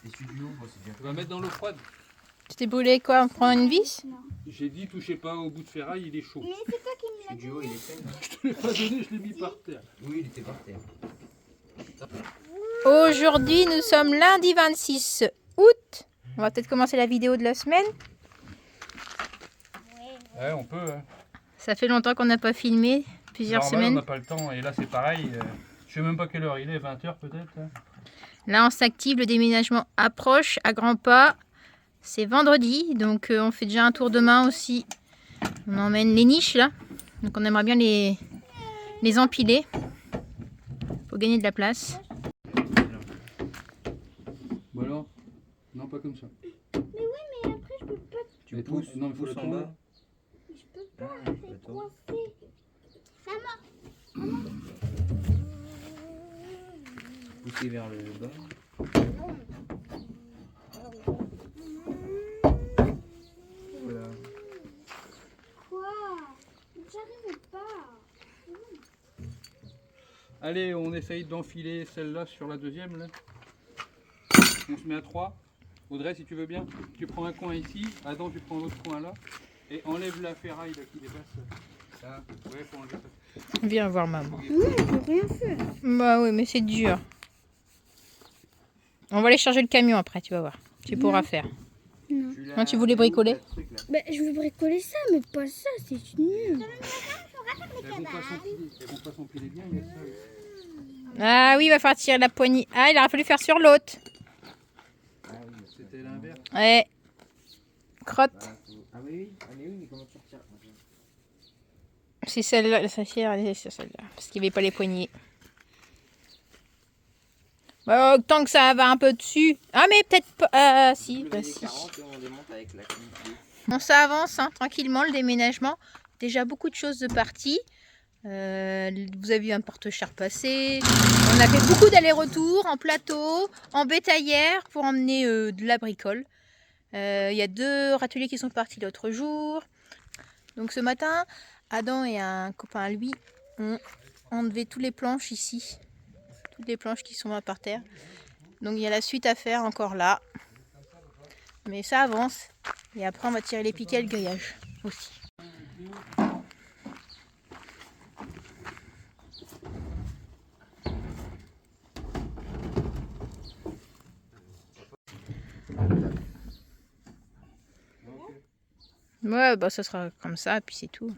Les studios, moi c'est bien. On va mettre dans l'eau froide. Tu t'es brûlé quoi? On prend une vis? Non. J'ai dit, touchez pas au bout de ferraille, il est chaud. Mais c'est toi qui me l'as Studio, il est fait. là. Je te l'ai pas donné, je l'ai mis par terre. Oui, il était par terre. Aujourd'hui, nous sommes lundi 26 août. On va peut-être commencer la vidéo de la semaine. Ouais, on peut. Hein. Ça fait longtemps qu'on n'a pas filmé, plusieurs Normal, on semaines. n'a pas le temps. Et là, c'est pareil. Je sais même pas quelle heure il est, 20h peut-être. Hein. Là, on s'active, le déménagement approche à grands pas. C'est vendredi, donc on fait déjà un tour de main aussi. On emmène les niches là. Donc on aimerait bien les empiler. Faut gagner de la place. Bon alors. Non, pas comme ça. Mais oui, mais après je peux pas. Tu Mais pousses, non, il faut pousses la en tomber. bas. Je peux pas, Ah, c'est attends. coincé. Maman, Pousser vers le bas. Voilà. quoi? J'arrive pas. Allez, on essaye d'enfiler celle-là sur la deuxième. Là. On se met à 3. Audrey, si tu veux bien, tu prends un coin ici. Adam, tu prends l'autre coin là. Et enlève la ferraille là, qui dépasse. Ça. Ouais, faut enlever ça. Viens voir maman. Non, je peux rien faire. Bah oui, mais c'est dur. On va aller charger le camion après, tu vas voir. Tu pourras faire. Non. Quand tu voulais bricoler? Bah, je veux bricoler ça, mais pas ça, c'est nul. Elles vont pas s'empiler bien, il y a ça. Ah oui, il va falloir tirer la poignée. Ah, il aurait fallu faire sur l'autre. C'était l'inverse. Ouais. Crotte. Ah oui, mais comment tu retires? C'est celle-là, la sachière, elle est sur celle-là. Parce qu'il n'y avait pas les poignées. Bah, tant que ça va un peu dessus. Ah, mais peut-être pas. Ah, si, bah si. 40 et on démonte avec la clé. Bon, ça avance hein, tranquillement le déménagement. Déjà beaucoup de choses de parties. Vous avez vu un porte-char passer. On a fait beaucoup d'allers-retours en plateau, en bétaillère pour emmener de la bricole. Il y a 2 râteliers qui sont partis l'autre jour. Donc ce matin, Adam et un copain à lui ont enlevé toutes les planches ici. Toutes les planches qui sont là par terre. Donc il y a la suite à faire encore là. Mais ça avance. Et après on va tirer les piquets et le grillage aussi. Ouais, bah ça sera comme ça, puis c'est tout.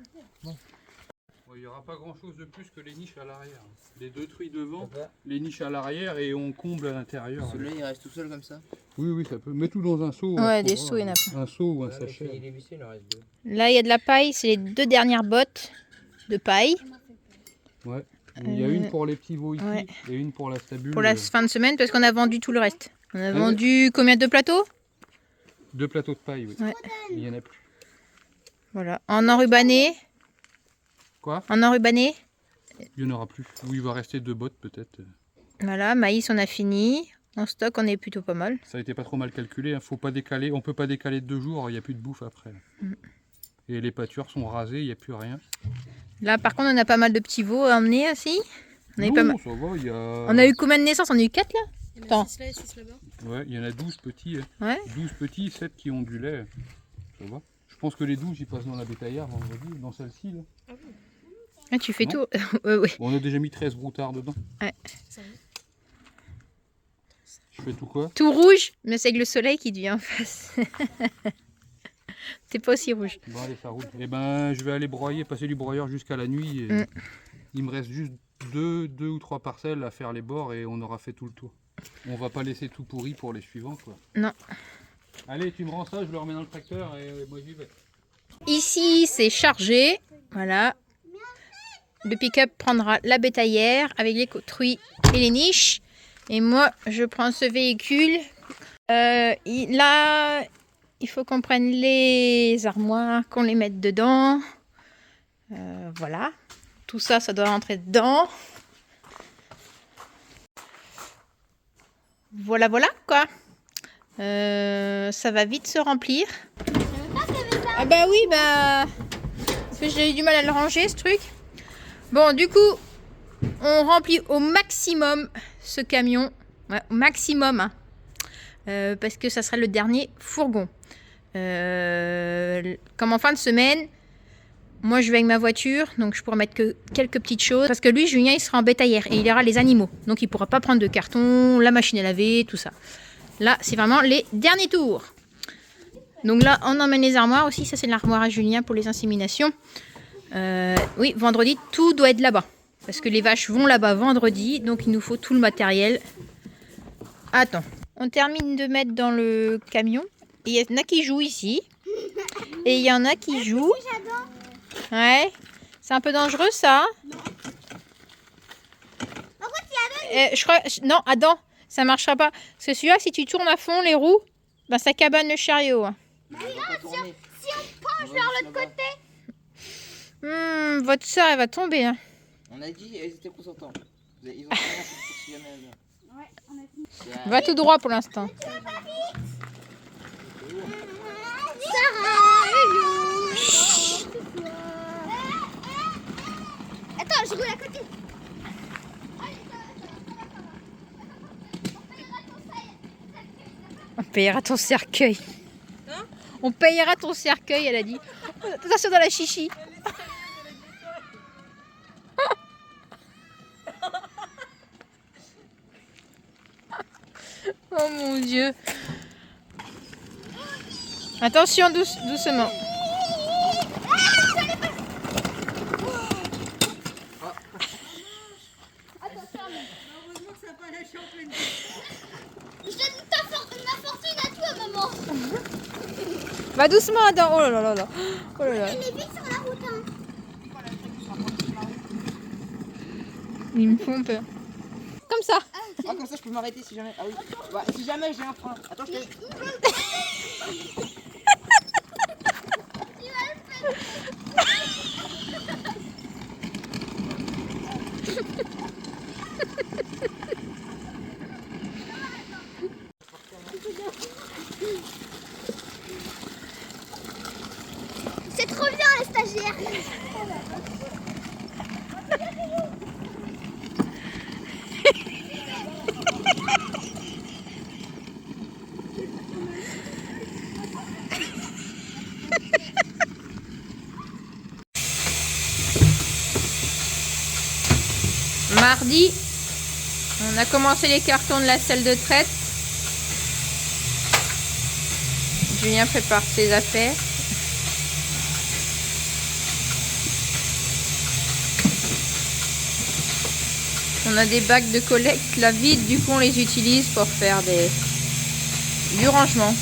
Il n'y aura pas grand chose de plus que les niches à l'arrière. Les 2 truies devant, les niches à l'arrière et on comble à l'intérieur. Celui-là il reste tout seul comme ça. Oui, oui, ça peut. Mets tout dans un seau. Ouais, des seaux, il y en a pas. Un seau ou un Ouais, mais sachet. il est vissé, il en reste 2. Là, il y a de la paille, c'est les 2 dernières bottes de paille. Ouais. Il y a une pour les petits veaux ici ouais. et une pour la stabule. Pour la fin de semaine, parce qu'on a vendu tout le reste. On a vendu combien de plateaux? 2 plateaux de paille, oui. Ouais. Il n'y en a plus. Voilà. En enrubanné. Quoi? En enrubanné. Il n'y en aura plus. Ou il va rester 2 bottes peut-être. Voilà, maïs, on a fini. En stock, on est plutôt pas mal. Ça a été pas trop mal calculé. Hein. Faut pas décaler. On peut pas décaler de 2 jours. Il n'y a plus de bouffe après. Et les pâtures sont rasées. Il n'y a plus rien. Là, par contre, on a pas mal de petits veaux à emmener aussi. On a eu, Non, pas mal... ça va. Il y a... on a eu combien de naissances? On a eu 4 là? Il y en Attends. a 6 là et 6 là-bas. Ouais, il y en a 12 petits. Hein. Ouais. 12 petits, 7 qui ont du lait. Ça va. Je pense que les 12, ils passent dans la bétaillère vendredi, dans celle-ci. Là. Ah, tu fais Non. tout. Oui. Bon, on a déjà mis 13 broutards dedans. Ça va. Je fais tout quoi? Tout rouge, mais c'est avec le soleil qui devient en face. T'es pas aussi rouge. Bon, allez, ça roule. Et ben, je vais aller broyer, passer du broyeur jusqu'à la nuit. Et il me reste juste 2 ou 3 parcelles à faire les bords et on aura fait tout le tour. On va pas laisser tout pourri pour les suivants, quoi. Non. Allez, tu me rends ça, je le remets dans le tracteur et moi j'y vais. Ici, c'est chargé. Voilà. Le pick-up prendra la bétaillère avec les truies et les niches. Et moi, je prends ce véhicule. Là, il faut qu'on prenne les armoires, qu'on les mette dedans. Voilà. Tout ça, ça doit rentrer dedans. Voilà, voilà, quoi. Ça va vite se remplir. Ah bah oui, bah... Parce que j'ai eu du mal à le ranger, ce truc. Bon, du coup, on remplit au maximum ce camion. Ouais, au maximum. Hein. parce que ça sera le dernier fourgon. Comme en fin de semaine, moi je vais avec ma voiture, donc je pourrai mettre que quelques petites choses. Parce que lui, Julien, il sera en bétaillère et il aura les animaux. Donc il ne pourra pas prendre de carton, la machine à laver, tout ça. Là, c'est vraiment les derniers tours. Donc là, on emmène les armoires aussi. Ça, c'est l'armoire à Julien pour les inséminations. Oui, vendredi, tout doit être là-bas. Parce que les vaches vont là-bas vendredi. Donc il nous faut tout le matériel. Attends. On termine de mettre dans le camion. Il y en a qui jouent ici. Et il y en a qui jouent. Ouais. C'est un peu dangereux ça. Je crois. Non, Adam, ça marchera pas. Parce que celui-là, si tu tournes à fond les roues, ben, ça cabane le chariot. Hein. Si on penche vers l'autre côté. Votre soeur, elle va tomber. Hein. On a dit, elles étaient consentants. Ils ont fait si jamais elles- Ouais, on a fini. Va tout droit pour l'instant. Sarah, hello. Attends, je roule à côté. On payera ton cercueil. On payera ton cercueil, elle a dit. Attention dans la chichi. Oh mon Dieu. Attention, doucement. Je donne ma fortune à toi, maman. Va doucement, Adam. Oh là là là là. Oh là là. Elle est vite sur la route. Hein. Ils me font peur. Comme ça. Ah, comme ça, je peux m'arrêter si jamais. Ah oui. Bah, si jamais j'ai un frein. Attends, je te. C'est trop bien, les stagiaires. Mardi, on a commencé les cartons de la salle de traite. Julien prépare ses affaires. On a des bacs de collecte là vides, du coup on les utilise pour faire du rangement.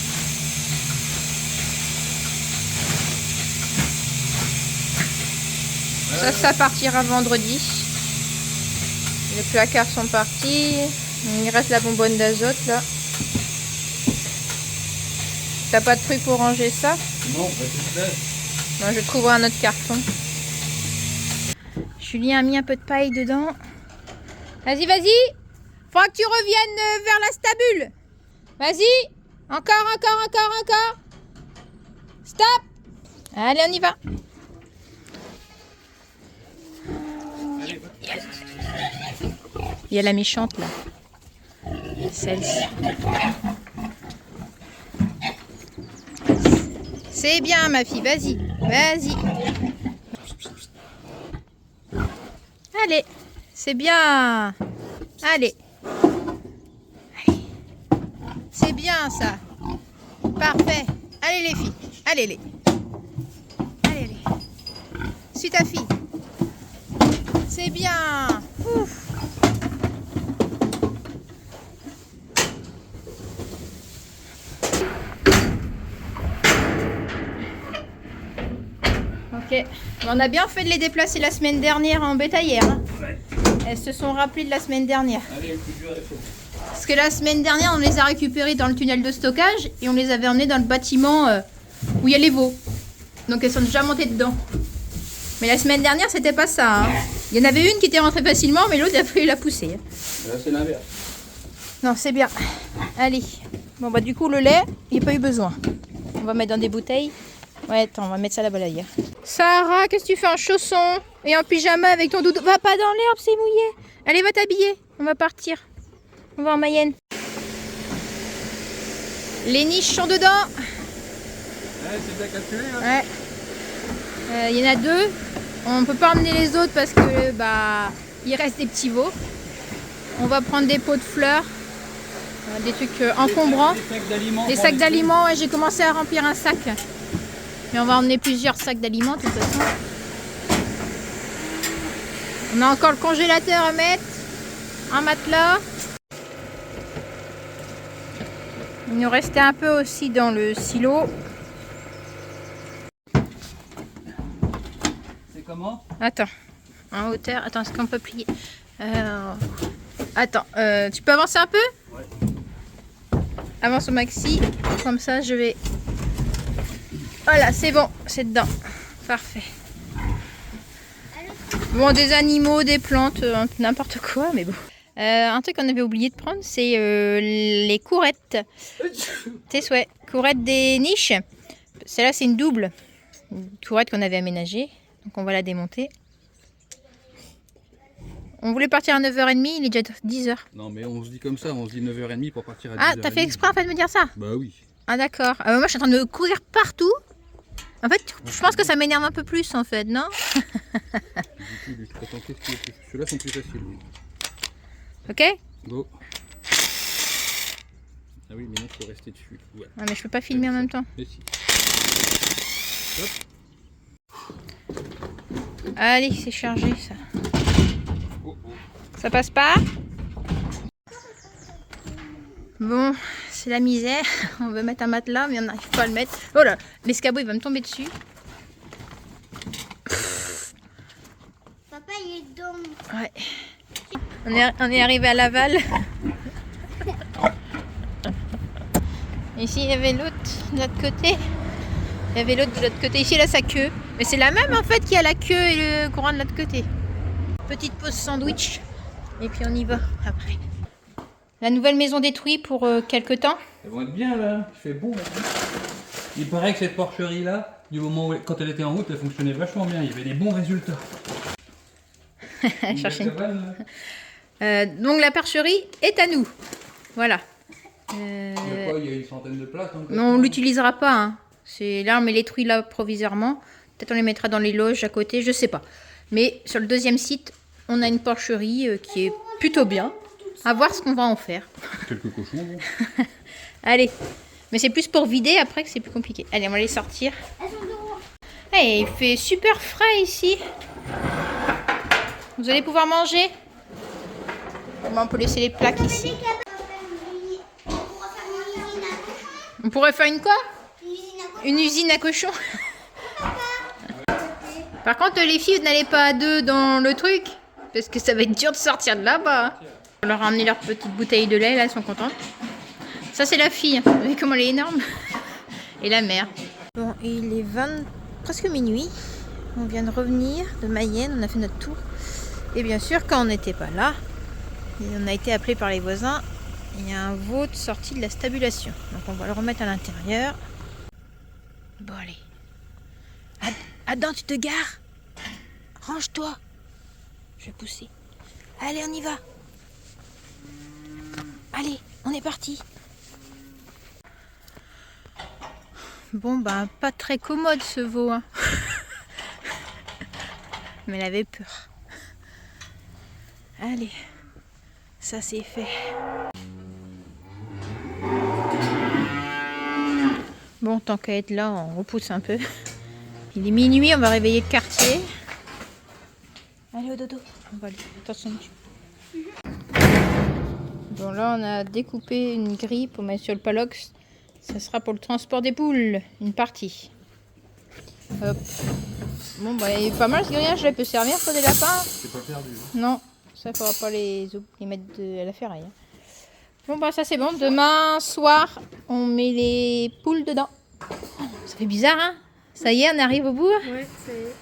Ça partira vendredi. Les placards sont partis. Il reste la bonbonne d'azote là. T'as pas de truc pour ranger ça? Non, bah, c'est ça. Non, je trouverai un autre carton. Julien a mis un peu de paille dedans. Vas-y, vas-y. Faudra que tu reviennes vers la stabule. Vas-y. Encore. Stop. Allez, on y va. Il y a la méchante là. Celle-ci. C'est bien ma fille, vas-y. Allez, c'est bien. Allez. C'est bien ça. Parfait. Allez les filles. Allez. Suis ta fille. C'est bien. Ouf. Ok. On a bien fait de les déplacer la semaine dernière en bétaillère. Hein. Ouais. Elles se sont rappelées de la semaine dernière. Allez, le plus dur est fait. Parce que la semaine dernière, on les a récupérées dans le tunnel de stockage et on les avait emmenées dans le bâtiment où il y a les veaux. Donc elles sont déjà montées dedans. Mais la semaine dernière, c'était pas ça. Hein. Il y en avait une qui était rentrée facilement, mais l'autre, il a fallu la pousser. Là, c'est l'inverse. Non, c'est bien. Allez. Bon, bah du coup, le lait, il n'y a pas eu besoin. On va mettre dans des bouteilles. Ouais, attends, on va mettre ça là-bas là. Sarah, qu'est-ce que tu fais en chaussons et en pyjama avec ton doudou? Va pas dans l'herbe, c'est mouillé. Allez, va t'habiller. On va partir. On va en Mayenne. Les niches sont dedans. Ouais, c'est bien calculé. Hein. Ouais. Il y en a 2. On peut pas emmener les autres parce que bah il reste des petits veaux. On va prendre des pots de fleurs, des trucs encombrants. Des sacs d'aliments. Et j'ai commencé à remplir un sac. Mais on va emmener plusieurs sacs d'aliments de toute façon. On a encore le congélateur à mettre. Un matelas. Il nous restait un peu aussi dans le silo. C'est comment? Attends, en hauteur. Attends, est-ce qu'on peut plier? Attends, tu peux avancer un peu? Ouais. Avance au maxi. Comme ça, je vais... Voilà, c'est bon, c'est dedans. Parfait. Bon, des animaux, des plantes, n'importe quoi, mais bon. Un truc qu'on avait oublié de prendre, c'est les courettes. Tes souhaits. Courettes des niches. Celle-là, c'est une double. Une courette qu'on avait aménagée. Donc, on va la démonter. On voulait partir à 9h30, il est déjà 10h. Non, mais on se dit comme ça, on se dit 9h30 pour partir à 10h30. Ah, t'as fait exprès en fait de me dire ça? Bah oui. Ah, d'accord. Moi, je suis en train de courir partout. En fait, je pense que ça m'énerve un peu plus en fait, non? Du coup, ceux-là sont plus faciles, oui. Ok? Go. Ah oui, mais non, faut rester dessus. Ouais. Ah, mais je peux pas filmer en même temps. Mais si. Hop. Allez, c'est chargé ça. Oh, oh. Ça passe pas? Bon, c'est la misère. On veut mettre un matelas, mais on n'arrive pas à le mettre. Oh là, l'escabeau il va me tomber dessus. Papa, il est dans... Ouais. On est arrivé à Laval. Ici, il y avait l'autre de l'autre côté. Il y avait l'autre de l'autre côté. Ici, il a sa queue. Mais c'est la même en fait qui a la queue et le courant de l'autre côté. Petite pause sandwich. Et puis on y va après. La nouvelle maison détruite pour quelques temps. Elles vont être bien là, il fait beau maintenant. Il paraît que cette porcherie là, du moment où quand elle était en route, elle fonctionnait vachement bien. Il y avait des bons résultats. Chercher une... donc la porcherie est à nous. Voilà. Il y a une centaine de places. Mais on l'utilisera pas. Hein. C'est là on met les truies là provisoirement. Peut-être on les mettra dans les loges à côté, je sais pas. Mais sur le deuxième site, on a une porcherie qui est plutôt bien. À voir ce qu'on va en faire. Quelques cochons. Bon. Allez. Mais c'est plus pour vider après que c'est plus compliqué. Allez, on va les sortir. Hey, il fait super frais ici. Vous allez pouvoir manger. Bon, on peut laisser les plaques ici. On pourrait faire une quoi? Une usine à cochons. Par contre, les filles, n'allez pas à 2 dans le truc. Parce que ça va être dur de sortir de là-bas. On leur a amené leur petite bouteille de lait, là, elles sont contentes. Ça, c'est la fille. Vous voyez comment elle est énorme? Et la mère. Bon, il est presque minuit. On vient de revenir de Mayenne. On a fait notre tour. Et bien sûr, quand on n'était pas là, on a été appelé par les voisins. Il y a un veau de sortie de la stabulation. Donc, on va le remettre à l'intérieur. Bon, allez. Adam, tu te gares. Range-toi. Je vais pousser. Allez, on y va. Allez, on est parti. Bon, ben, pas très commode ce veau. Hein. Mais elle avait peur. Allez, ça c'est fait. Bon, tant qu'à être là, on repousse un peu. Il est minuit, on va réveiller le quartier. Allez au dodo. On va aller. Attention. Bon, là, on a découpé une grille pour mettre sur le palox. Ça sera pour le transport des poules, une partie. Hop. Bon, bah, il est pas mal ce grillage, là, il peut servir pour des lapins. C'est pas perdu. Non, ça, il faudra pas les mettre à la ferraille. Bon, bah, ça, c'est bon. Demain soir, on met les poules dedans. Oh, ça fait bizarre, hein? Ça y est, on arrive au bout? Ouais, ça y est.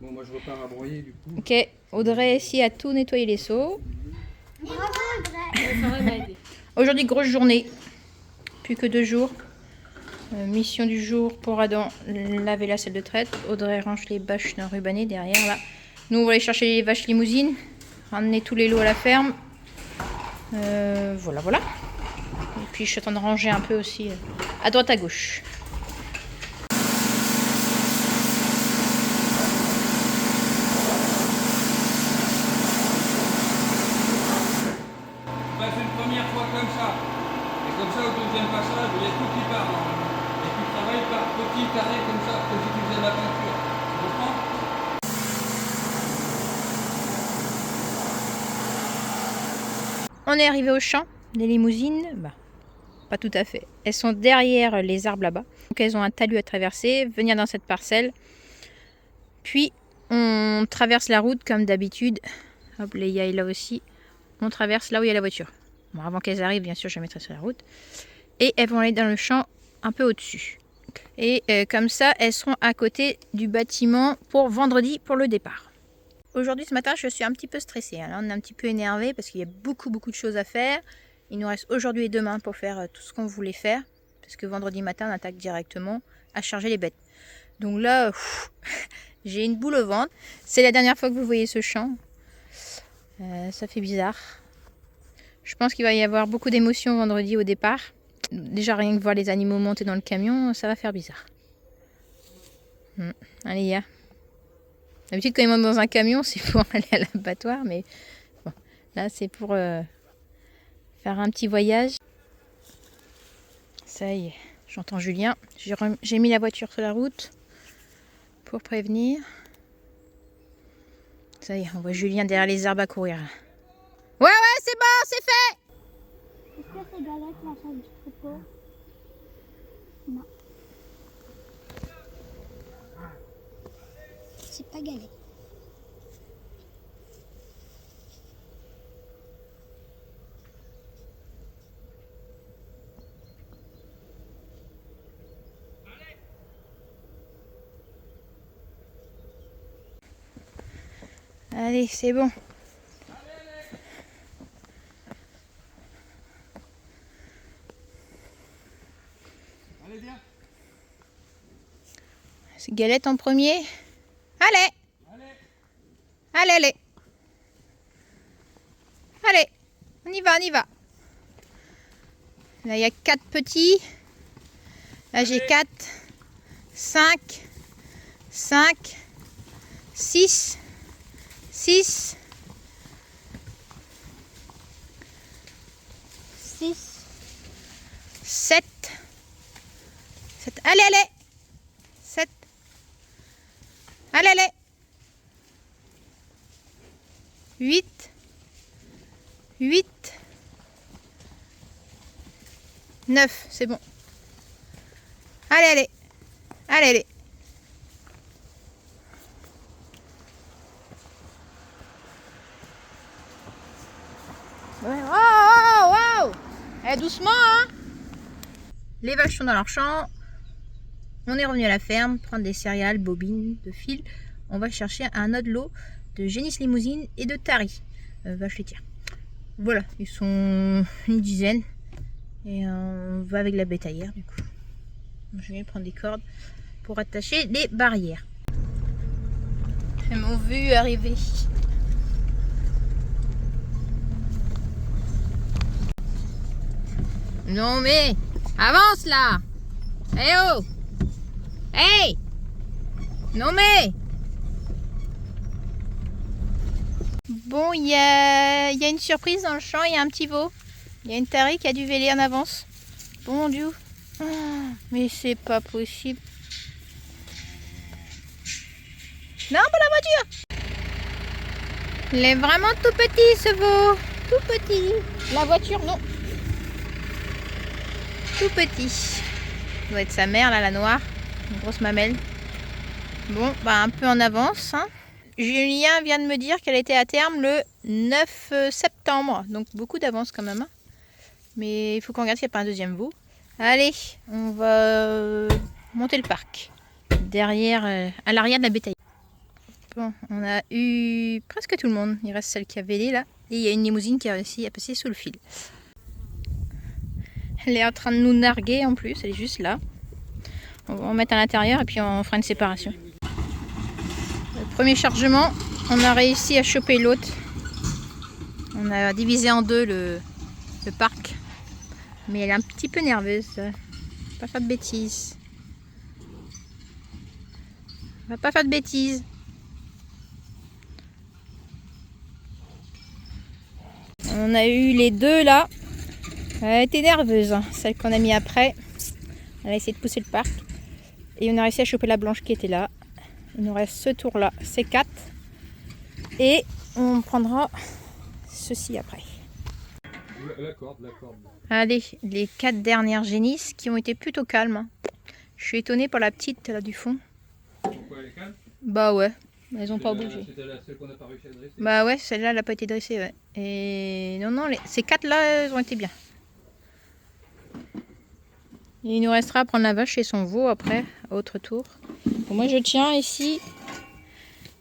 Bon, moi, je repars à broyer, du coup. Ok, Audrey, ici, a tout nettoyé les seaux. Aujourd'hui, grosse journée. Plus que 2 jours. Mission du jour pour Adam, laver la salle de traite. Audrey range les bâches non rubanées derrière là. Nous on va aller chercher les vaches limousines, ramener tous les lots à la ferme. Voilà. Et puis je suis en train de ranger un peu aussi à droite à gauche. Passe une première fois comme ça. Et comme ça, au deuxième passage, il y a tout qui part normalement. Et tu travailles par petits carrés comme ça, comme si tu faisais de la peinture. Tu comprends? On est arrivé au champ. Les limousines, bah, pas tout à fait. Elles sont derrière les arbres là-bas. Donc elles ont un talus à traverser, venir dans cette parcelle. Puis on traverse la route comme d'habitude. Hop, les yaï là aussi. On traverse là où il y a la voiture. Bon, avant qu'elles arrivent, bien sûr, je les mettrai sur la route. Et elles vont aller dans le champ un peu au-dessus. Et comme ça, elles seront à côté du bâtiment pour vendredi, pour le départ. Aujourd'hui, ce matin, je suis un petit peu stressée. Là, on est un petit peu énervé parce qu'il y a beaucoup de choses à faire. Il nous reste aujourd'hui et demain pour faire tout ce qu'on voulait faire. Parce que vendredi matin, on attaque directement à charger les bêtes. Donc là, j'ai une boule au ventre. C'est la dernière fois que vous voyez ce champ. Ça fait bizarre. Je pense qu'il va y avoir beaucoup d'émotions vendredi au départ. Déjà, rien que voir les animaux monter dans le camion, ça va faire bizarre. Allez, ya. D'habitude, quand ils montent dans un camion, c'est pour aller à l'abattoir. Mais bon, là, c'est pour faire un petit voyage. Ça y est, j'entends Julien. J'ai mis la voiture sur la route pour prévenir. Ça y est, on voit Julien derrière les arbres à courir. Ouais, c'est bon, c'est fait! Est-ce que c'est Galette la chatte du troupeau? Non. C'est pas Galette. Allez, c'est bon. Allez, viens. C'est Galette en premier. Allez! Allez! Allez! On y va, on y va. Là, il y a 4 petits. Là, j'ai 4, 5, 6, 6, 7. Allez! 7. Allez! 8. 9, c'est bon. Allez. Wow. Eh, doucement, hein. Les vaches sont dans leur champ. On est revenu à la ferme, prendre des céréales, bobines, de fil. On va chercher un autre lot de génisse limousine et de tari, vaches laitières. Voilà, ils sont une dizaine. Et on va avec la bétaillère du coup. Je vais prendre des cordes pour attacher les barrières. Elles m'ont vu arriver. Non mais, avance là! Eh oh! Hey! Non mais! Bon, il y a une surprise dans le champ, il y a un petit veau. Il y a une tari qui a dû véler en avance. Bon Dieu. Oh, mais c'est pas possible. Non, pas la voiture. Il est vraiment tout petit ce veau. Tout petit. La voiture, non. Tout petit. Ça doit être sa mère, là, la noire. Une grosse mamelle. Bon, bah un peu en avance. Hein. Julien vient de me dire qu'elle était à terme le 9 septembre. Donc beaucoup d'avance quand même. Hein. Mais il faut qu'on regarde s'il n'y a pas un deuxième veau. Allez, on va monter le parc. Derrière, à l'arrière de la bétail. Bon, on a eu presque tout le monde. Il reste celle qui a vélé là. Et il y a une limousine qui a réussi à passer sous le fil. Elle est en train de nous narguer en plus. Elle est juste là. On va en mettre à l'intérieur et puis on fera une séparation. Le premier chargement, on a réussi à choper l'autre. On a divisé en deux le parc. Mais elle est un petit peu nerveuse. Pas faire de bêtises. On va pas faire de bêtises. On a eu les deux là. Elle était nerveuse, hein, celle qu'on a mis après. Elle a essayé de pousser le parc. Et on a réussi à choper la blanche qui était là. Il nous reste ce tour là, c'est 4. Et on prendra ceci après. La corde. Allez, les 4 dernières génisses qui ont été plutôt calmes. Hein. Je suis étonnée par la petite là du fond. Pourquoi elle est calme? Bah ouais, elles ont pas bougé. C'était celle qu'on n'a pas réussi à dresser. Bah ouais, celle-là elle n'a pas été dressée. Ouais. Et non, ces 4 là, elles ont été bien. Et il nous restera à prendre la vache et son veau après, à autre tour. Bon, moi je tiens ici.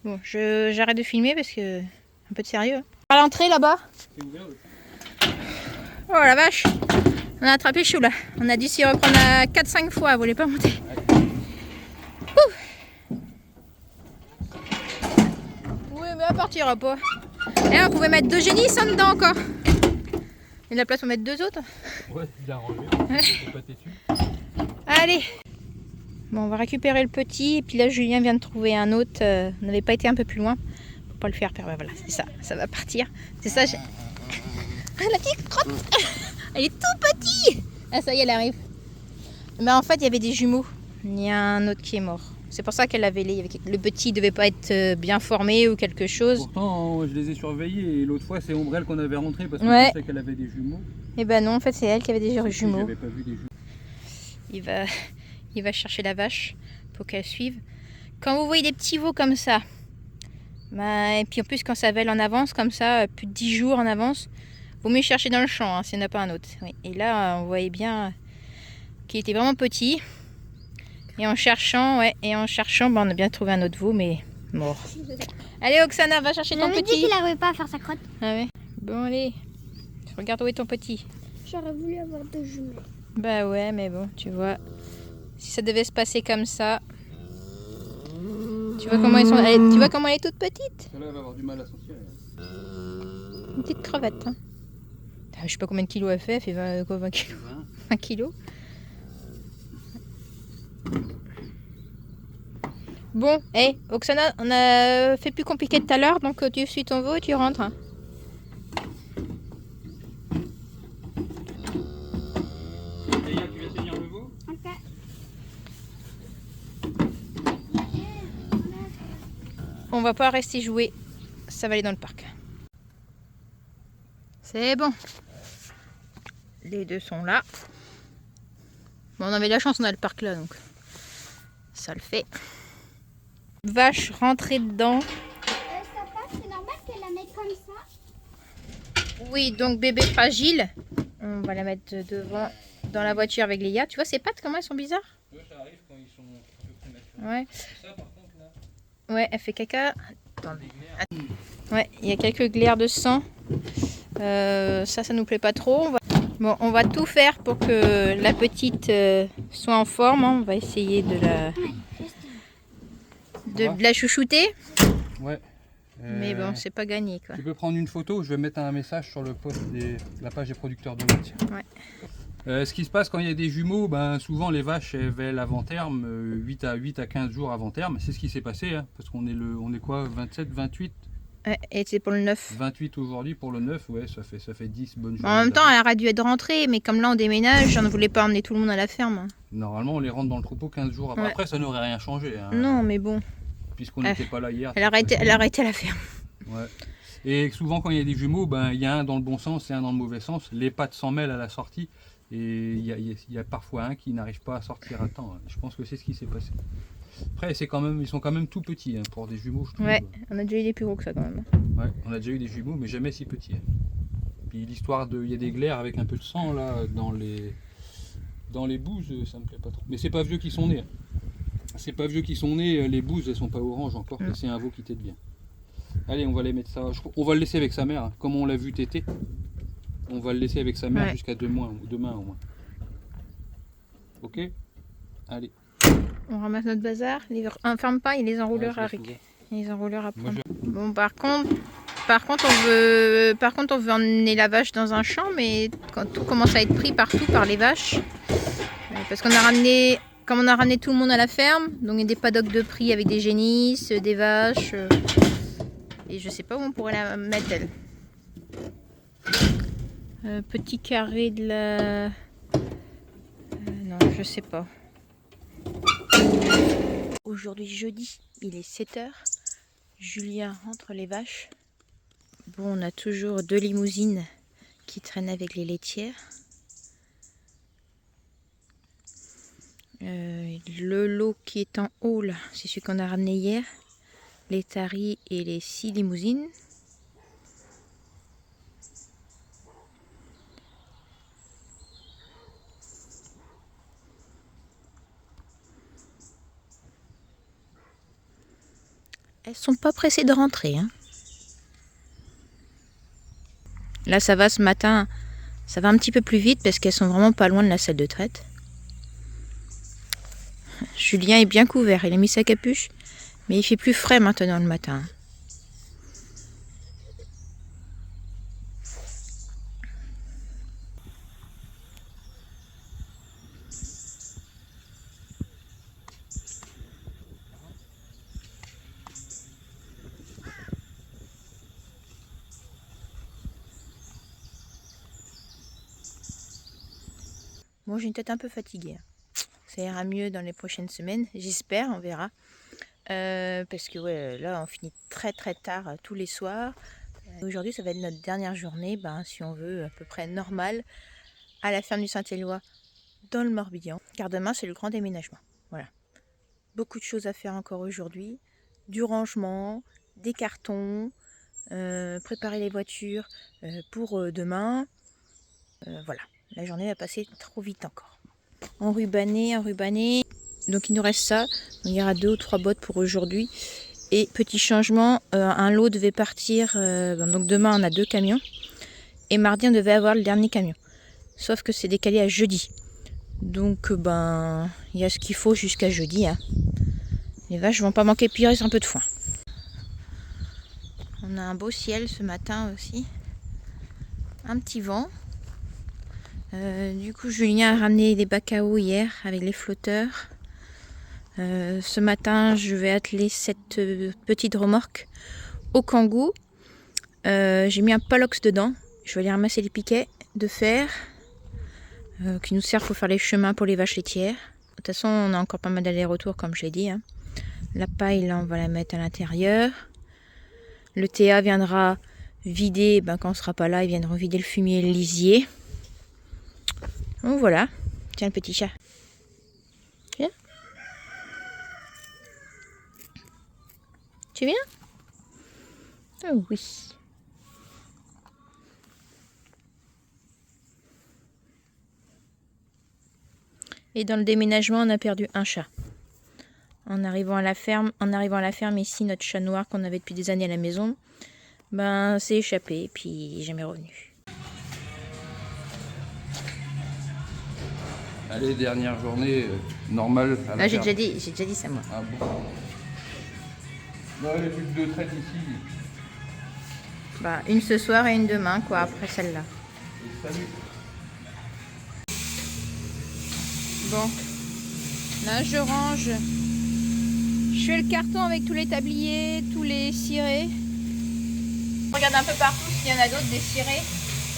Bon, j'arrête de filmer parce que un peu de sérieux. Hein. À l'entrée là-bas. C'est ouvert le... Oh la vache, on a attrapé chou là. On a dû s'y reprendre 4-5 fois, elle voulait pas monter. Oui, mais elle partira pas. Et on pouvait mettre 2 génisses en dedans encore. Il y a de la place pour mettre 2 autres. Ouais, c'est bien rangé. Ouais. Faut pas têtu. Allez. Bon, on va récupérer le petit. Et puis là, Julien vient de trouver un autre. On n'avait pas été un peu plus loin. Faut pas le faire perdre. Voilà, c'est ça. Ça va partir. C'est ça. La petite crotte. Elle est tout petit. Ah, ça y est, elle arrive. Mais en fait, il y avait des jumeaux. Il y a un autre qui est mort. C'est pour ça qu'elle avait le petit devait pas être bien formé ou quelque chose. Pourtant, je les ai surveillés et l'autre fois, c'est Ombrelle qu'on avait rentré parce qu'on Ouais. pensait qu'elle avait des jumeaux. Et ben non, en fait, c'est elle qui avait des jumeaux. J'avais pas vu des jumeaux. Il va chercher la vache pour qu'elle suive. Quand vous voyez des petits veaux comme ça, et puis en plus quand ça vèle en avance comme ça, plus de 10 jours en avance, vaut mieux chercher dans le champ hein, s'il n'y en a pas un autre. Oui. Et là, on voyait bien qu'il était vraiment petit. Et en cherchant, on a bien trouvé un autre veau, mais mort. Allez, Oksana, va chercher ton J'avais dit petit. qu'il n'arrivait pas à faire sa crotte. Ah ouais. Bon, allez. Regarde où est ton petit. J'aurais voulu avoir 2 jumelles. Bah ouais, mais bon, tu vois. Si ça devait se passer comme ça. Tu vois comment tu vois comment elle est toute petite. Celle-là, elle va avoir du mal à s'en tirer. Une petite crevette. Hein. Ah, je sais pas combien de kilos elle fait. Elle fait 20 kilos. 20 kilos. Bon, Oksana, on a fait plus compliqué tout à l'heure, donc tu suis ton veau et tu rentres. Hein. Léa, tu viens saisir le veau? Ok. On va pas rester jouer, ça va aller dans le parc. C'est bon. Les deux sont là. Bon, on avait de la chance, on a le parc là, donc ça le fait. Vache rentrée dedans. Ça passe, c'est normal qu'elle la mette comme ça. Oui, donc bébé fragile. On va la mettre devant dans la voiture avec Léa. Tu vois ses pattes, comment elles sont bizarres? Ouais, ça arrive quand ils sont un peu prématurés. Ouais. Ça, par contre, là, Ouais, elle fait caca. Attendez. des glaires. Ouais, il y a quelques glaires de sang. Ça nous plaît pas trop. Bon, on va tout faire pour que la petite soit en forme. Hein. On va essayer de la chouchouter. Ouais. Mais bon, c'est pas gagné quoi. Tu peux prendre une photo, je vais mettre un message sur le post la page des producteurs de lait. Ouais. Ce qui se passe quand il y a des jumeaux, souvent les vaches elles vèlent avant terme, 8 à 15 jours avant terme. C'est ce qui s'est passé, hein, parce qu'on est on est quoi, 27, 28 Ouais, et c'est pour le 9. 28 aujourd'hui pour le 9, ouais, ça fait 10 bonnes journées. En même temps, elle aurait dû être rentrée, mais comme là on déménage, on ne voulait pas emmener tout le monde à la ferme. Normalement, on les rentre dans le troupeau 15 jours après. Ouais. Après, ça n'aurait rien changé, hein, Non, mais bon, puisqu'on n'était pas là hier. elle aurait été à la ferme. Ouais. Et souvent, quand il y a des jumeaux, il y a un dans le bon sens et un dans le mauvais sens. Les pattes s'en mêlent à la sortie. Et il y a parfois un qui n'arrive pas à sortir à temps. Je pense que c'est ce qui s'est passé. Après, ils sont quand même tout petits hein, pour des jumeaux, je trouve. Ouais, on a déjà eu des plus gros que ça quand même. Ouais, on a déjà eu des jumeaux, mais jamais si petits. Hein. Puis l'histoire il y a des glaires avec un peu de sang là dans les bouses, ça me plaît pas trop. Mais c'est pas vieux qui sont nés. Hein. C'est pas vieux qui sont nés, les bouses elles sont pas oranges encore, mais c'est un veau qui t'aide bien. Allez, on va les mettre ça. On va le laisser avec sa mère, hein. Comme on l'a vu téter. On va le laisser avec sa mère jusqu'à demain au moins. Ok? Allez. On ramasse notre bazar. On ferme pas, il y a les enrouleurs à prendre. Bon, par contre, Par contre, on veut emmener la vache dans un champ, mais quand tout commence à être pris partout par les vaches, parce qu'on a ramené, comme on a ramené tout le monde à la ferme, donc il y a des paddocks de prix avec des génisses, des vaches, et je sais pas où on pourrait la mettre elle. Petit carré de la... non, je sais pas. Aujourd'hui jeudi, il est 7 h. Julien rentre les vaches. Bon, on a toujours 2 limousines qui traînent avec les laitières. Le lot qui est en haut là, c'est celui qu'on a ramené hier. Les taris et les 6 limousines. Elles sont pas pressées de rentrer, hein. Là ça va ce matin, ça va un petit peu plus vite parce qu'elles sont vraiment pas loin de la salle de traite. Julien est bien couvert, il a mis sa capuche, mais il fait plus frais maintenant le matin. Moi j'ai une tête un peu fatiguée. Ça ira mieux dans les prochaines semaines, j'espère, on verra. Parce que ouais, là on finit très tard tous les soirs. Aujourd'hui ça va être notre dernière journée, si on veut à peu près normale, à la ferme du Saint-Éloi dans le Morbihan. Car demain c'est le grand déménagement. Voilà. Beaucoup de choses à faire encore aujourd'hui. Du rangement, des cartons, préparer les voitures pour demain. Voilà. La journée va passer trop vite encore. Enrubanné. Donc il nous reste ça. Il y aura 2 ou 3 bottes pour aujourd'hui. Et petit changement, un lot devait partir. Donc demain on a 2 camions. Et mardi on devait avoir le dernier camion. Sauf que c'est décalé à jeudi. Donc il y a ce qu'il faut jusqu'à jeudi. Hein. Les vaches vont pas manquer, puis il reste un peu de foin. On a un beau ciel ce matin aussi. Un petit vent. Du coup Julien a ramené des bacs à eau hier avec les flotteurs. Ce matin je vais atteler cette petite remorque au Kangoo. J'ai mis un palox dedans. Je vais aller ramasser les piquets de fer qui nous servent pour faire les chemins pour les vaches laitières. De toute façon on a encore pas mal d'allers-retours comme je l'ai dit. Hein. La paille là on va la mettre à l'intérieur. Le TA viendra vider, quand on sera pas là, ils viendront vider le fumier et le lisier. Donc voilà, tiens le petit chat. Viens. Tu viens? Oh oui. Et dans le déménagement, on a perdu un chat. En arrivant à la ferme ici, notre chat noir qu'on avait depuis des années à la maison, s'est échappé et puis il n'est jamais revenu. Allez, dernière journée normale. Là, j'ai déjà dit ça moi. Ah bon? Non, il n'y a plus que 2 traites ici. Une ce soir et une demain, quoi, après celle-là. Salut. Bon, là je range. Je fais le carton avec tous les tabliers, tous les cirés. Je regarde un peu partout s'il y en a d'autres, des cirés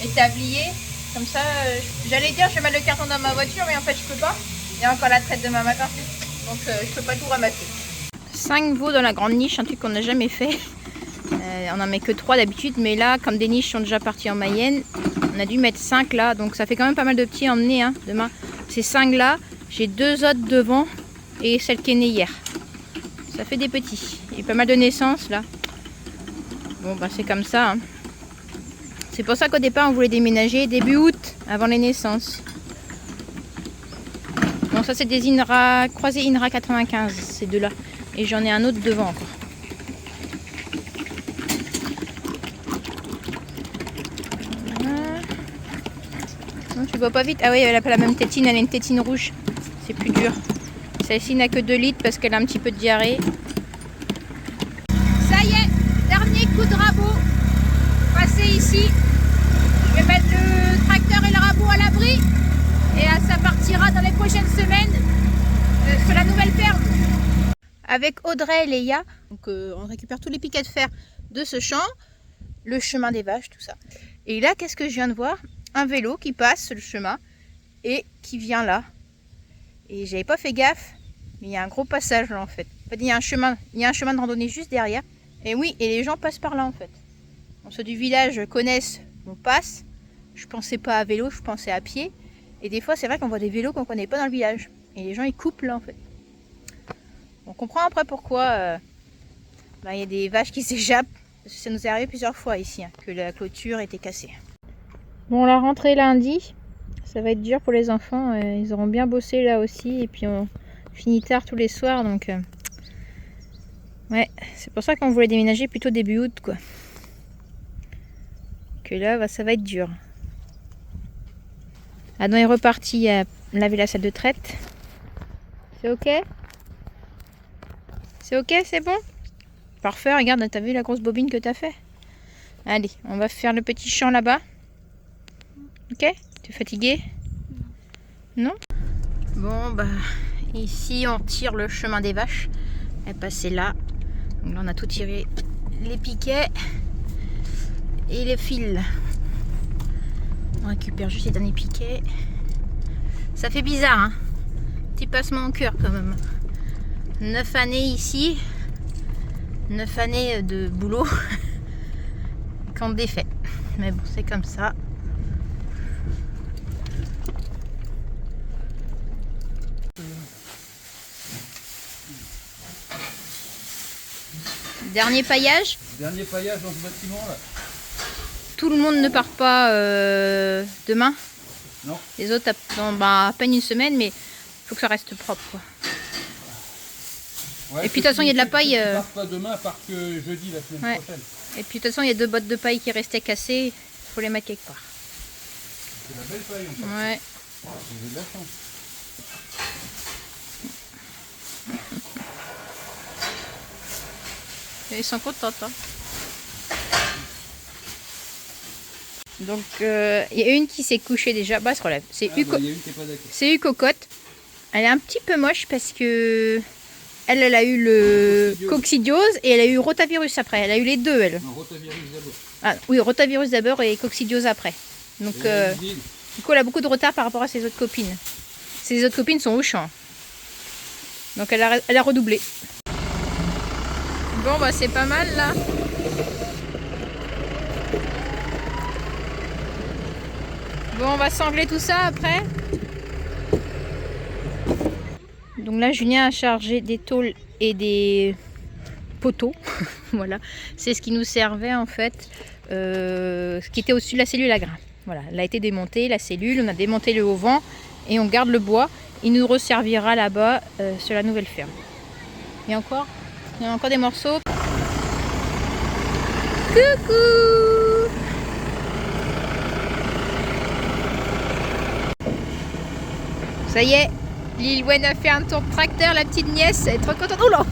et tabliers. Comme ça, j'allais dire je vais mettre le carton dans ma voiture, mais en fait je peux pas. Il y a encore la traite demain matin, donc je peux pas tout ramasser. 5 veaux dans la grande niche, un truc qu'on n'a jamais fait. On en met que 3 d'habitude, mais là, comme des niches sont déjà parties en Mayenne, on a dû mettre 5 là, donc ça fait quand même pas mal de petits à emmener demain. Ces 5 là, j'ai 2 autres devant et celle qui est née hier. Ça fait des petits. Il y a pas mal de naissances là. Bon c'est comme ça. Hein. C'est pour ça qu'au départ on voulait déménager début août, avant les naissances. Bon ça c'est des INRA, croisés INRA 95, ces deux là. Et j'en ai un autre devant encore. Voilà. Non, tu vois pas vite. Ah oui, elle n'a pas la même tétine, elle a une tétine rouge. C'est plus dur. Celle-ci n'a que 2 litres parce qu'elle a un petit peu de diarrhée. Ça y est, dernier coup de rabot. ici. Je vais mettre le tracteur et le rabot à l'abri. Et là, ça partira dans les prochaines semaines sur la nouvelle ferme. Avec Audrey et Léa, donc, on récupère tous les piquets de fer de ce champ, le chemin des vaches, tout ça. Et là, qu'est-ce que je viens de voir? Un vélo qui passe le chemin et qui vient là. Et j'avais pas fait gaffe, mais il y a un gros passage là en fait. En fait, il y a un chemin de randonnée juste derrière. Et oui, et les gens passent par là en fait. Bon, ceux du village connaissent, on passe. Je pensais pas à vélo, je pensais à pied. Et des fois, c'est vrai qu'on voit des vélos qu'on connaît pas dans le village. Et les gens ils coupent là en fait. On comprend après pourquoi il y a des vaches qui s'échappent. Parce que ça nous est arrivé plusieurs fois ici, que la clôture était cassée. Bon, la rentrée lundi, ça va être dur pour les enfants. Ils auront bien bossé là aussi. Et puis on finit tard tous les soirs. Donc, ouais, c'est pour ça qu'on voulait déménager plutôt début août, quoi. Que là, ça va être dur. Adam est reparti à laver la salle de traite. C'est ok? C'est ok, c'est bon? Parfait, regarde, t'as vu la grosse bobine que t'as fait? Allez, on va faire le petit champ là-bas. Ok? Tu es fatigué? Non? Bon, bah, ici on tire le chemin des vaches. Elle est passée là. Donc là, on a tout tiré. Les piquets et les fils. On récupère juste les derniers piquets. Ça fait bizarre, hein? Petit passement au cœur quand même. 9 années ici. 9 années de boulot. Quand défait. Mais bon, c'est comme ça. Dernier paillage. Dernier paillage dans ce bâtiment là. Tout le monde ne part pas demain. Non. Les autres à peine une semaine, mais il faut que ça reste propre, quoi. Ouais, et puis de toute façon, il y a de la paille. Ils partent pas demain, à part que jeudi la semaine prochaine. Et puis de toute façon, il y a 2 bottes de paille qui restaient cassées. Il faut les mettre quelque part. C'est la belle paille en fait. Ouais. J'ai de la chance. Et ils sont contents, hein. Donc, il y a une qui s'est couchée déjà. Bah, elle se relève. C'est Il y a une qui est pas d'accord. C'est Cocotte. Elle est un petit peu moche parce que elle a eu le coccidiose et elle a eu rotavirus après. Elle a eu les deux, elle. Non, rotavirus d'abord. Ah, oui, rotavirus d'abord et coccidiose après. Donc, du coup, elle a beaucoup de retard par rapport à ses autres copines. Ses autres copines sont au champ. Donc, elle a redoublé. Bon, bah, c'est pas mal là. Bon, on va sangler tout ça après. Donc là, Julien a chargé des tôles et des poteaux. Voilà, c'est ce qui nous servait en fait, ce qui était au-dessus de la cellule à grains. Voilà, elle a été démontée, la cellule, on a démonté le auvent et on garde le bois. Il nous resservira là-bas sur la nouvelle ferme. Et encore, il y a encore des morceaux. Coucou! Ça y est, Lil Wen a fait un tour de tracteur, la petite nièce, elle est trop contente. Oula!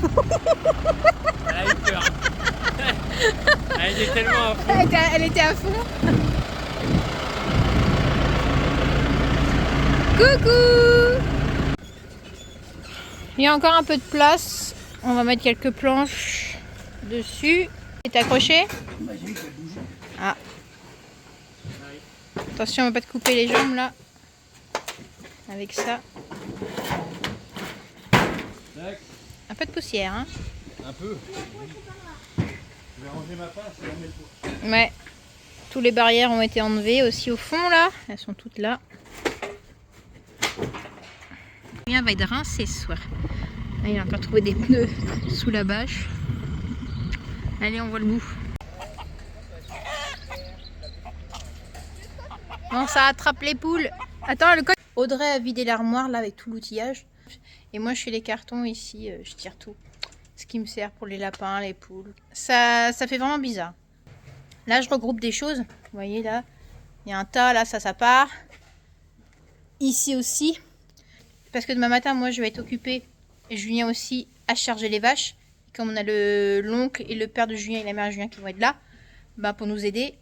Elle a eu peur. Elle était tellement à fond. Elle était à fond. Coucou! Il y a encore un peu de place. On va mettre quelques planches dessus. C'est accroché? Ah. Attention, on va pas te couper les jambes là. Avec ça. Un peu de poussière, hein? Un peu. Je vais ranger ma pince et la mettre pour. Ouais. Tous les barrières ont été enlevées aussi au fond là. Elles sont toutes là. Julien va être rincé ce soir. Là, il a encore trouvé des pneus sous la bâche. Allez, on voit le bout. Bon, ça attrape les poules. Attends, le coq. Audrey a vidé l'armoire là avec tout l'outillage. Et moi, je fais les cartons ici. Je tire tout. Ce qui me sert pour les lapins, les poules. Ça fait vraiment bizarre. Là, je regroupe des choses. Vous voyez là, il y a un tas là, ça part. Ici aussi. Parce que demain matin, moi, je vais être occupée. Et Julien aussi à charger les vaches. Et comme on a l'oncle et le père de Julien et la mère de Julien qui vont être là, bah, pour nous aider.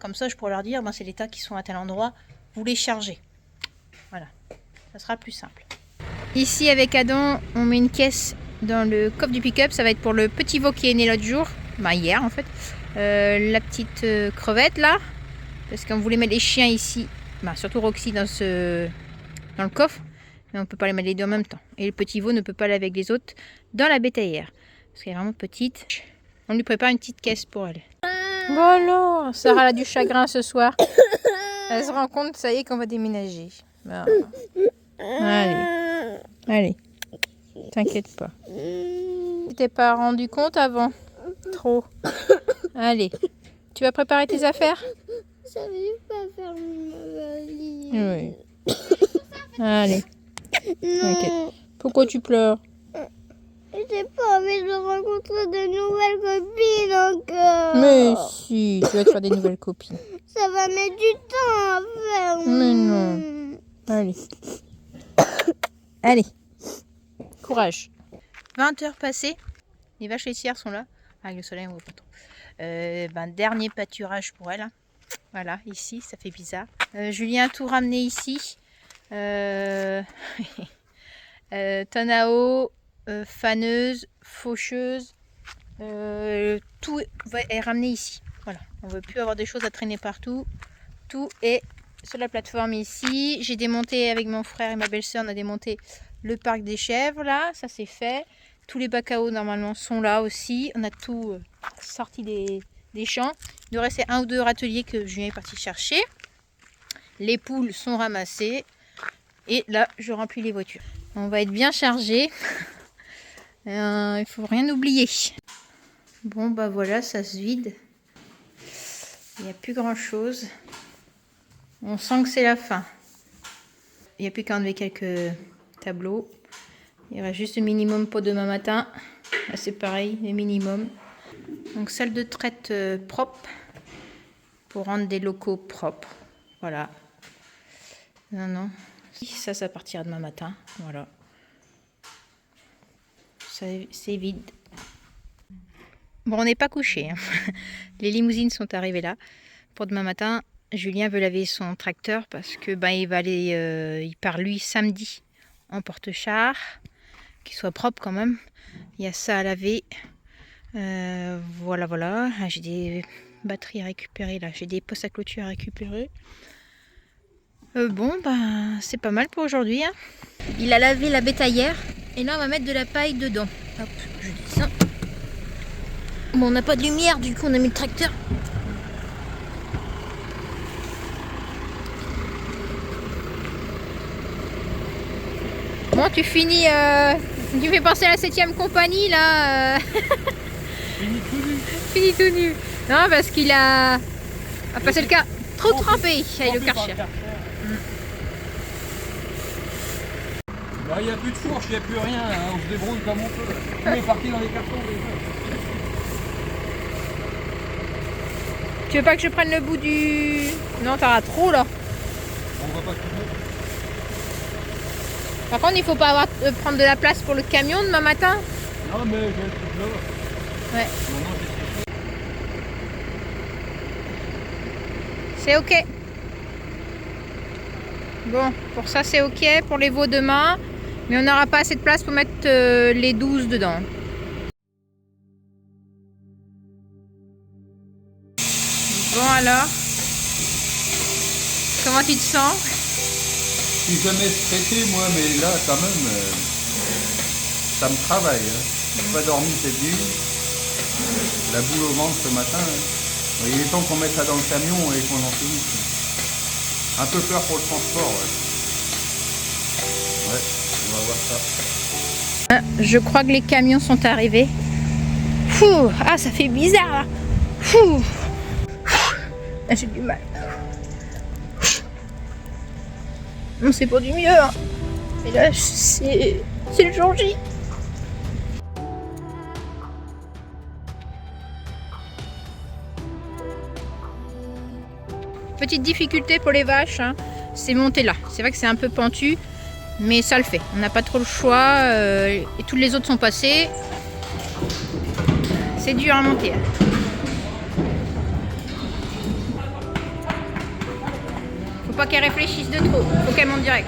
Comme ça, je pourrais leur dire, ben, c'est les tas qui sont à tel endroit, vous les chargez. Voilà, ça sera plus simple. Ici, avec Adam, on met une caisse dans le coffre du pick-up. Ça va être pour le petit veau qui est né l'autre jour, ben, hier en fait. La petite crevette là, parce qu'on voulait mettre les chiens ici, ben, surtout Roxy dans le coffre, mais on peut pas les mettre les deux en même temps. Et le petit veau ne peut pas aller avec les autres dans la bétaillère, parce qu'elle est vraiment petite. On lui prépare une petite caisse pour elle. Voilà, Sarah a du chagrin ce soir. Elle se rend compte, ça y est, qu'on va déménager. Bon. Allez, t'inquiète pas. Tu t'es pas rendu compte avant? Trop. Allez, tu vas préparer tes affaires? Ça veut pas faire ma valise. Oui. Allez, Non. t'inquiète. Pourquoi tu pleures? J'ai pas envie de rencontrer de nouvelles copines encore. Mais si, tu vas te faire des nouvelles copines. Ça va mettre du temps à faire. Mais non. Allez. Allez. Courage. 20 heures passées. Les vaches laitières sont là. Avec le soleil, on voit pas trop. Dernier pâturage pour elle. Voilà, ici, ça fait bizarre. Julien a tout ramené ici. Tonne à eau, faneuse, faucheuse. Tout est ramené ici. Voilà, on ne veut plus avoir des choses à traîner partout. Tout est sur la plateforme ici. J'ai démonté avec mon frère et ma belle-sœur, on a démonté le parc des chèvres là, ça c'est fait. Tous les bacs à eau normalement sont là aussi. On a tout sorti des champs. Il nous restait un ou deux râteliers que Julien est parti chercher. Les poules sont ramassées. Et là, je remplis les voitures. On va être bien chargé. Il faut rien oublier. Bon, bah voilà, ça se vide. Il n'y a plus grand chose. On sent que c'est la fin. Il n'y a plus qu'à enlever quelques tableaux. Il reste juste le minimum pour demain matin. Là, c'est pareil, le minimum. Donc, salle de traite propre pour rendre des locaux propres. Voilà. Non. Ça partira demain matin. Voilà. C'est vide. Bon, on n'est pas couché. Hein. Les limousines sont arrivées là. Pour demain matin, Julien veut laver son tracteur parce que il va aller, il part lui samedi en porte-char, qu'il soit propre quand même. Il y a ça à laver. Voilà. Là, j'ai des batteries à récupérer là. J'ai des postes à clôture à récupérer. C'est pas mal pour aujourd'hui. Hein. Il a lavé la bétaillère et là on va mettre de la paille dedans. Hop, je descends. Bon, on n'a pas de lumière, du coup on a mis le tracteur. Bon, tu finis, tu fais penser à la 7e compagnie là. Fini tout nu. Non, parce qu'il a passé le cas trop trempé avec le Karcher. Il n'y a plus de fourche, il n'y a plus rien, hein. On se débrouille comme on peut. Tout est parti dans les cartons déjà. Tu veux pas que je prenne le bout du... Non, t'auras trop là. On va pas tout mettre. Par contre, il faut pas prendre de la place pour le camion demain matin. Non, mais j'ai le truc là. Ouais. Maintenant, C'est ok. Bon, pour ça c'est ok, pour les veaux demain. Mais on n'aura pas assez de place pour mettre les 12 dedans. Bon alors, comment tu te sens? je suis jamais stressé moi, mais là quand même, ça me travaille. Hein. Je n'ai pas dormi cette nuit. La boule au ventre ce matin. Hein. Il est temps qu'on mette ça dans le camion et qu'on en finisse. Un peu peur pour le transport. Ouais, on va voir ça. Je crois que les camions sont arrivés. Fou, ah, ça fait bizarre là. Fou. J'ai du mal. Non, c'est pour du mieux. Hein. Et là, c'est le jour J. Petite difficulté pour les vaches, hein, c'est monter là. C'est vrai que c'est un peu pentu, mais ça le fait. On n'a pas trop le choix et toutes les autres sont passées. C'est dur à monter. Hein. Faut pas qu'elle réfléchisse de trop. Faut qu'elle monte direct.